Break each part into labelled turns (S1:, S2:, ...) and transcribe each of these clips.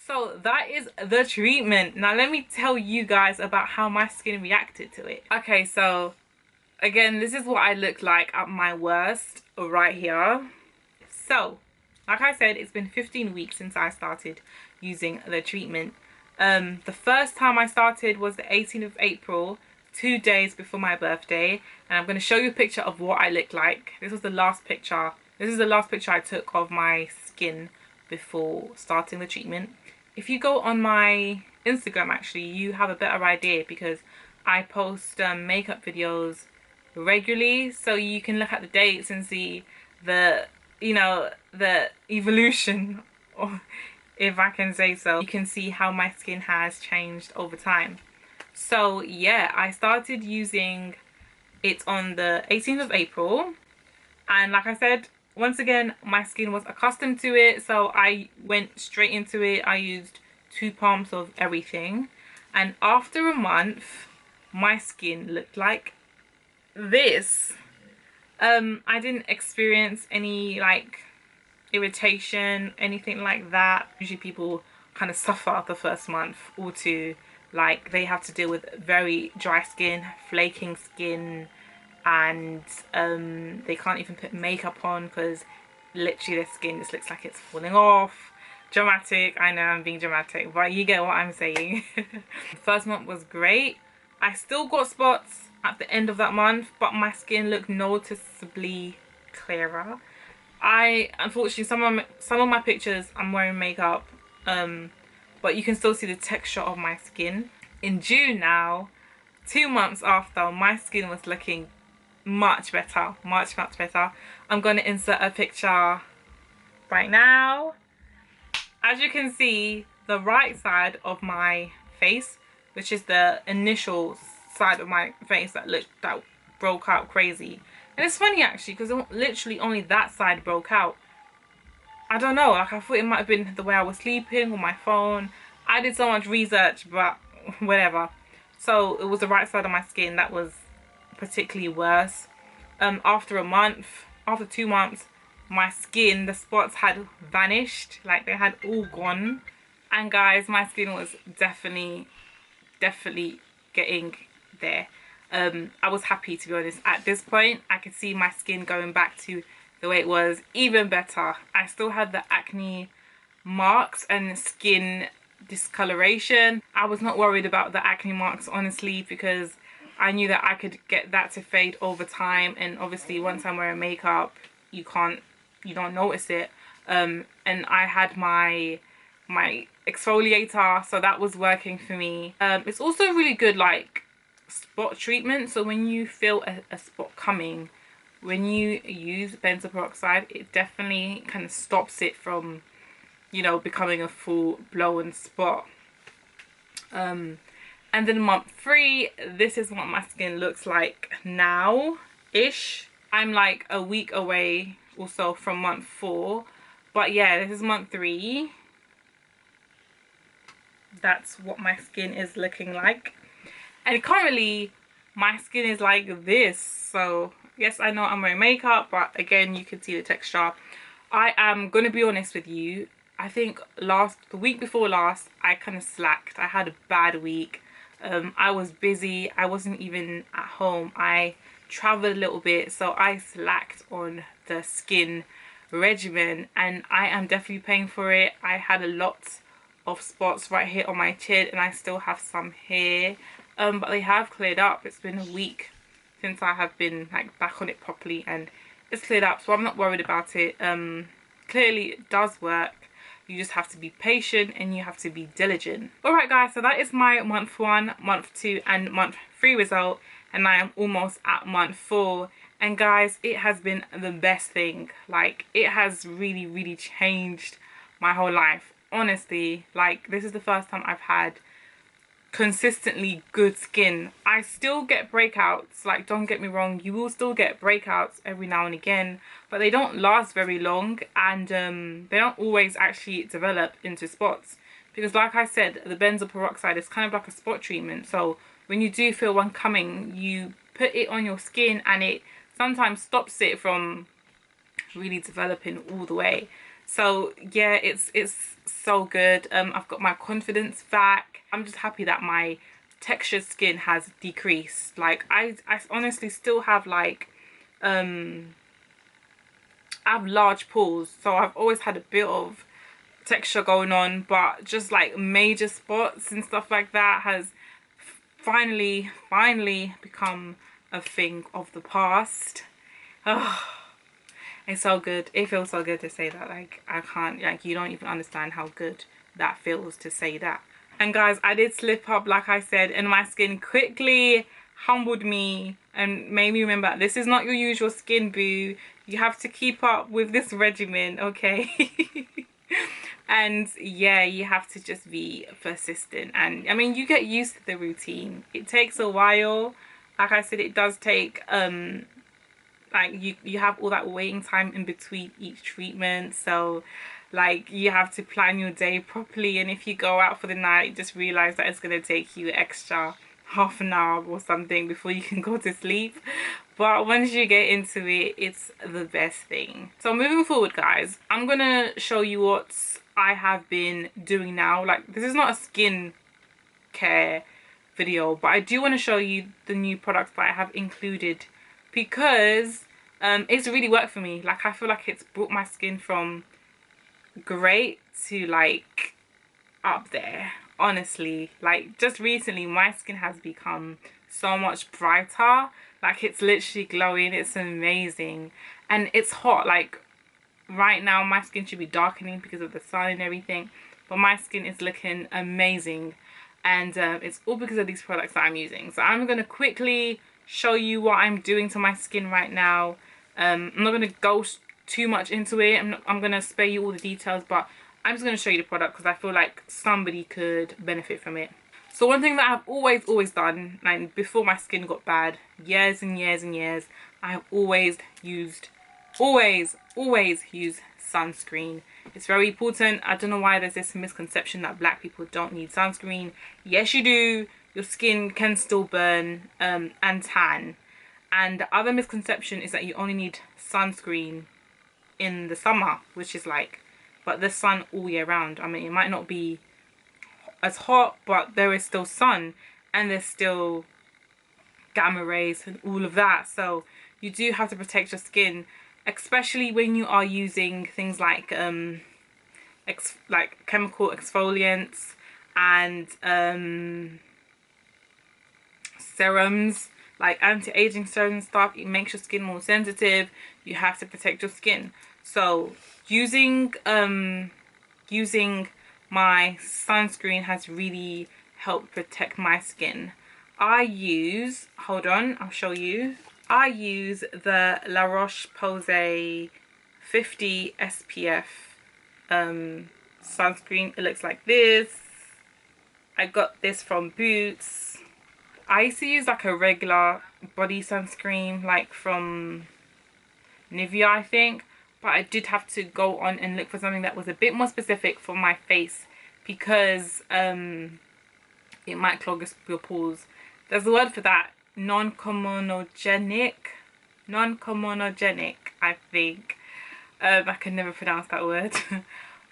S1: So that is the treatment. Now let me tell you guys about how my skin reacted to it. Okay, so again, this is what I look like at my worst right here. So, like I said, it's been 15 weeks since I started using the treatment. The first time I started was the 18th of April, 2 days before my birthday. And I'm going to show you a picture of what I look like. This was the last picture. This is the last picture I took of my skin before starting the treatment. If you go on my Instagram, actually, you have a better idea because I post makeup videos regularly, so you can look at the dates and see the the evolution, or if I can say so. You can see how my skin has changed over time. So yeah, I started using it on the 18th of April, and like I said, once again, my skin was accustomed to it, so I went straight into it. I used 2 pumps of everything, and after a month my skin looked like this. I didn't experience any like irritation, anything like that. Usually people kind of suffer the first month or two, like they have to deal with very dry skin, flaking skin, and they can't even put makeup on because literally their skin just looks like it's falling off. Dramatic, I know I'm being dramatic, but you get what I'm saying. The first month was great. I still got spots at the end of that month, but my skin looked noticeably clearer. I unfortunately, some of my pictures I'm wearing makeup, but you can still see the texture of my skin. In June now, 2 months after, my skin was looking much better, much better. I'm going to insert a picture right now. As you can see, the right side of my face, which is the initial side of my face that broke out crazy. And it's funny actually, because literally only that side broke out. I don't know, like I thought it might have been the way I was sleeping or my phone. I did so much research, but whatever. So it was the right side of my skin that was particularly worse. After a month, after 2 months, my skin, the spots had vanished, like they had all gone. And guys, my skin was definitely getting there. I was happy, to be honest. At this point I could see my skin going back to the way it was, even better. I still had the acne marks and skin discoloration. I was not worried about the acne marks, honestly, because I knew that I could get that to fade over time, and obviously once I'm wearing makeup you don't notice it. And I had my exfoliator, so that was working for me. It's also really good like spot treatment, so when you feel a spot coming, when you use benzoyl peroxide, it definitely kind of stops it from, you know, becoming a full-blown spot. And then month 3, this is what my skin looks like now ish. I'm like a week away or so from month 4, but yeah, this is month 3. That's what my skin is looking like, and currently my skin is like this. So yes, I know I'm wearing makeup, but again, you can see the texture. I am gonna be honest with you, I think the week before last, I kind of slacked. I had a bad week. I was busy, I wasn't even at home, I traveled a little bit, so I slacked on the skin regimen, and I am definitely paying for it. I had a lot of spots right here on my chin, and I still have some here, but they have cleared up. It's been a week since I have been like back on it properly, and it's cleared up, so I'm not worried about it. Clearly it does work. You just have to be patient and you have to be diligent. Alright guys, so that is my month 1, month 2 and month 3 result, and I am almost at month 4. And guys, it has been the best thing. Like, it has really changed my whole life. Honestly, like, this is the first time I've had consistently good skin. I still get breakouts, like, don't get me wrong, you will still get breakouts every now and again, but they don't last very long, and they don't always actually develop into spots, because like I said, the benzoyl peroxide is kind of like a spot treatment. So when you do feel one coming, you put it on your skin and it sometimes stops it from really developing all the way. So yeah, it's so good. I've got my confidence back. I'm just happy that my textured skin has decreased. Like I honestly still have like I have large pores, so I've always had a bit of texture going on, but just like major spots and stuff like that has finally become a thing of the past. Oh, it's so good. It feels so good to say that. Like I can't, like you don't even understand how good that feels to say that. And guys, I did slip up, like I said, and my skin quickly humbled me and made me remember this is not your usual skin, boo. You have to keep up with this regimen, okay? And yeah, you have to just be persistent. And I mean, you get used to the routine. It takes a while. Like I said, it does take like you have all that waiting time in between each treatment, so like you have to plan your day properly, and if you go out for the night, just realize that it's going to take you extra half an hour or something before you can go to sleep. But once you get into it, it's the best thing. So moving forward, guys, I'm gonna show you what I have been doing now. Like, this is not a skin care video, but I do want to show you the new products that I have included, because it's really worked for me. Like, I feel like it's brought my skin from great to like up there, honestly. Like, just recently my skin has become so much brighter. Like, it's literally glowing. It's amazing. And it's hot. Like, right now my skin should be darkening because of the sun and everything, but my skin is looking amazing, and it's all because of these products that I'm using. So I'm going to quickly show you what I'm doing to my skin right now. I'm not going to go too much into it. I'm going to spare you all the details, but I'm just going to show you the product because I feel like somebody could benefit from it. So one thing that I've always done, like before my skin got bad, years and years and years, I have always used sunscreen. It's very important. I don't know why there's this misconception that black people don't need sunscreen. Yes, you do. Your skin can still burn and tan. And the other misconception is that you only need sunscreen in the summer, which is like, but the sun all year round. I mean, it might not be as hot, but there is still sun and there's still gamma rays and all of that. So you do have to protect your skin, especially when you are using things like chemical exfoliants and serums, like anti-aging serum stuff. It makes your skin more sensitive. You have to protect your skin. So using my sunscreen has really helped protect my skin. I use, hold on, I'll show you. I use the La Roche-Posay 50 SPF sunscreen. It looks like this. I got this from Boots. I used to use like a regular body sunscreen, like from Nivea, I think. But I did have to go on and look for something that was a bit more specific for my face, because it might clog your pores. There's a word for that. Non-comedogenic, I think. I can never pronounce that word.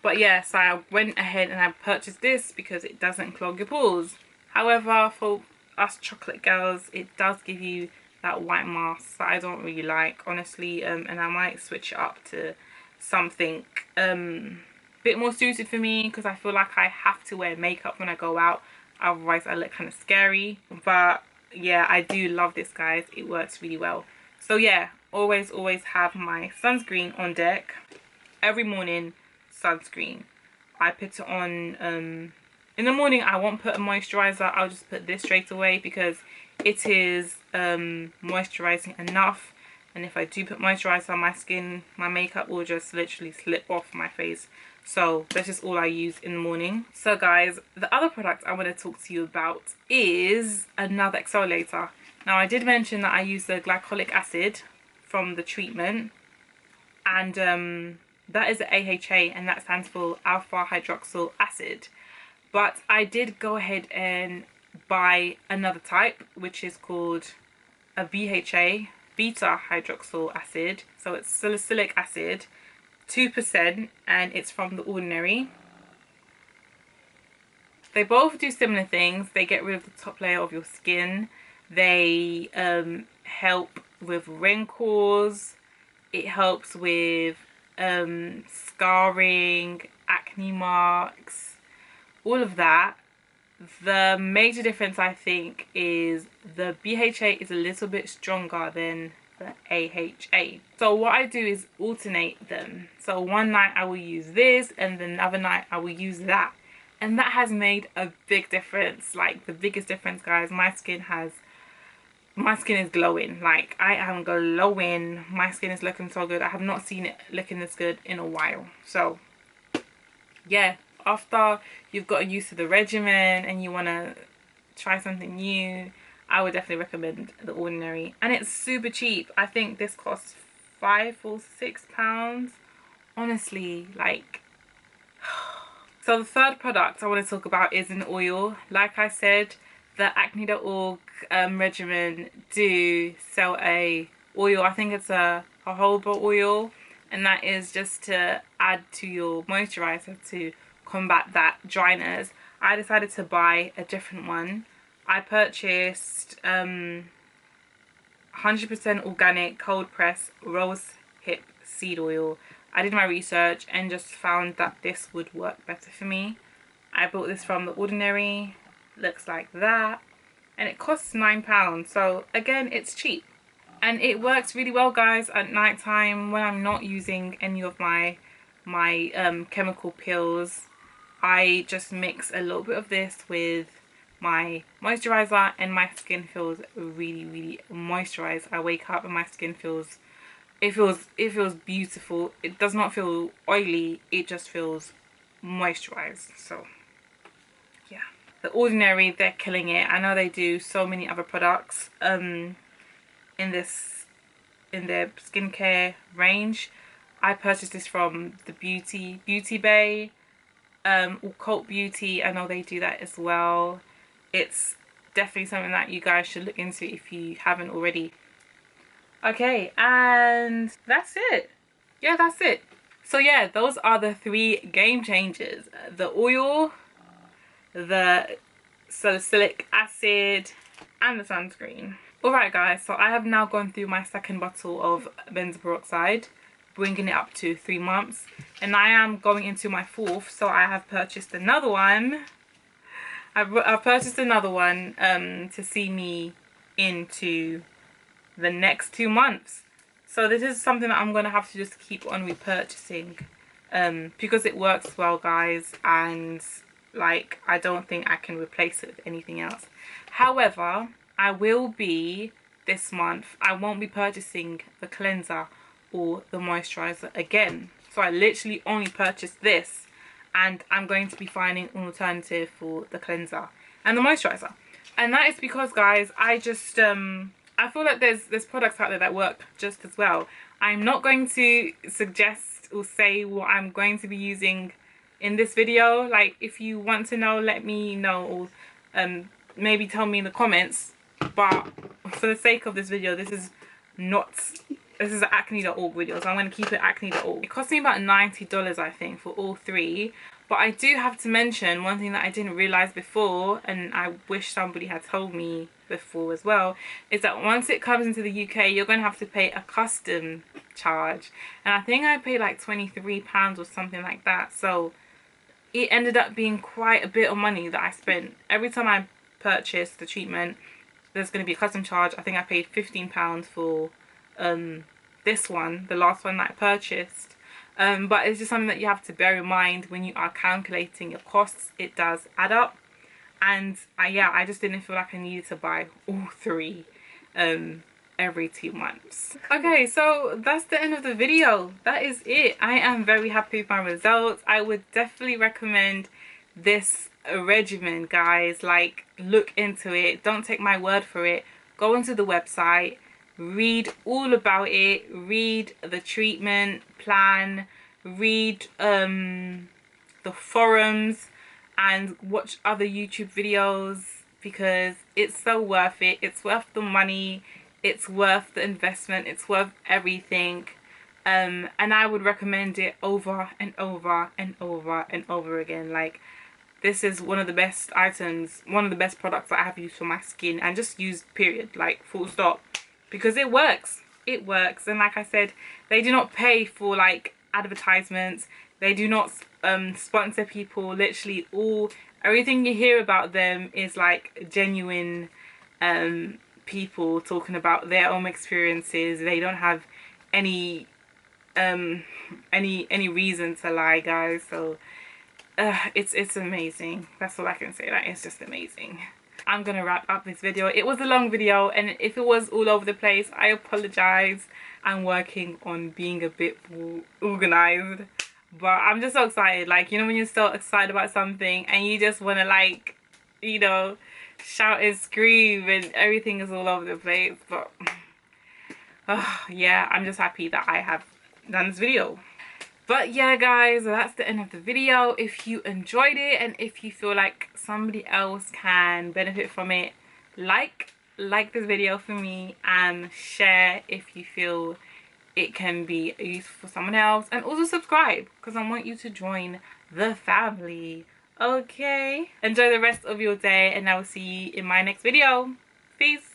S1: But yeah, so I went ahead and I purchased this because it doesn't clog your pores. However, for us chocolate girls, it does give you that white mask that I don't really like, honestly. And I might switch it up to something bit more suited for me, because I feel like I have to wear makeup when I go out, otherwise I look kind of scary. But yeah, I do love this, guys. It works really well. So yeah, always have my sunscreen on deck. Every morning, sunscreen. I put it on in the morning. I won't put a moisturizer. I'll just put this straight away because it is moisturizing enough. And if I do put moisturizer on my skin, my makeup will just literally slip off my face. So that's just all I use in the morning. So guys, the other product I want to talk to you about is another exfoliator. Now, I did mention that I use the glycolic acid from the treatment, and that is the AHA, and that stands for alpha hydroxyl acid. But I did go ahead and buy another type, which is called a BHA, beta hydroxyl acid. So it's salicylic acid, 2% and it's from The Ordinary. They both do similar things. They get rid of the top layer of your skin. They help with wrinkles. It helps with scarring, acne marks, all of that. The major difference, I think, is the BHA is a little bit stronger than the AHA. So what I do is alternate them. So one night I will use this and then another night I will use that. And that has made a big difference. Like the biggest difference, guys. My skin is glowing. Like I am glowing. My skin is looking so good. I have not seen it looking this good in a while. So yeah, after you've gotten used to the regimen and you want to try something new, I would definitely recommend The Ordinary. And it's super cheap. I think this costs £5 or £6. Honestly, like... So the third product I want to talk about is an oil. Like I said, the Acne.org regimen do sell a oil. I think it's a jojoba oil, and that is just to add to your moisturizer to combat that dryness. I decided to buy a different one. I purchased 100% organic cold press rose hip seed oil. I did my research and just found that this would work better for me. I bought this from The Ordinary. Looks like that. And it costs £9. So again, it's cheap. And it works really well, guys, at night time when I'm not using any of my chemical peels. I just mix a little bit of this with my moisturizer and my skin feels really, really moisturized. I wake up and my skin feels... It feels beautiful. It does not feel oily. It just feels moisturized. So, yeah. The Ordinary, they're killing it. I know they do so many other products in their skincare range. I purchased this from the Beauty Bay or Cult Beauty. I know they do that as well. It's definitely something that you guys should look into if you haven't already. Okay, and that's it. Yeah, that's it. So yeah, those are the 3 game changers. The oil, the salicylic acid, and the sunscreen. Alright guys, so I have now gone through my second bottle of benzoyl peroxide, bringing it up to 3 months. And I am going into my 4th, so I have purchased another one. I've purchased another one to see me into the next 2 months. So this is something that I'm gonna have to just keep on repurchasing because it works well, guys, and like I don't think I can replace it with anything else. However, I will be this month, I won't be purchasing the cleanser or the moisturizer again. So I literally only purchased this, and I'm going to be finding an alternative for the cleanser and the moisturizer. And that is because, guys, I just I feel like there's products out there that work just as well. I'm not going to suggest or say what I'm going to be using in this video. Like, if you want to know, let me know, or maybe tell me in the comments. But for the sake of this video, this is an Acne.org video, so I'm going to keep it Acne.org. It cost me about $90, I think, for all 3. But I do have to mention one thing that I didn't realise before, and I wish somebody had told me before as well, is that once it comes into the UK, you're going to have to pay a custom charge. And I think I paid like £23 or something like that. So it ended up being quite a bit of money that I spent. Every time I purchased the treatment, there's going to be a custom charge. I think I paid £15 for this one, the last one that I purchased. But it's just something that you have to bear in mind when you are calculating your costs. It does add up. And I just didn't feel like I needed to buy all 3 every 2 months. Okay, so that's the end of the video. That is it. I am very happy with my results. I would definitely recommend this regimen, guys. Like, look into it. Don't take my word for it. Go onto the website, read all about it, read the treatment plan, read the forums, and watch other YouTube videos, because it's so worth it. It's worth the money, it's worth the investment, it's worth everything. And I would recommend it over and over and over and over again. Like, this is one of the best items, one of the best products that I have used for my skin, and just used, period, like full stop, because it works. It works. And like I said, they do not pay for like advertisements. They do not sponsor people. Literally everything you hear about them is like genuine people talking about their own experiences. They don't have any any reason to lie, guys. So it's amazing. That's all I can say. Like, it's just amazing. I'm gonna wrap up this video. It was a long video, and if it was all over the place, I apologize. I'm working on being a bit more organized, but I'm just so excited. Like, you know when you're so excited about something and you just want to, like, you know, shout and scream and everything is all over the place. But yeah, I'm just happy that I have done this video. But yeah, guys, that's the end of the video. If you enjoyed it and if you feel like somebody else can benefit from it, like this video for me, and share if you feel it can be useful for someone else, and also subscribe because I want you to join the family. Okay, enjoy the rest of your day, and I will see you in my next video. Peace.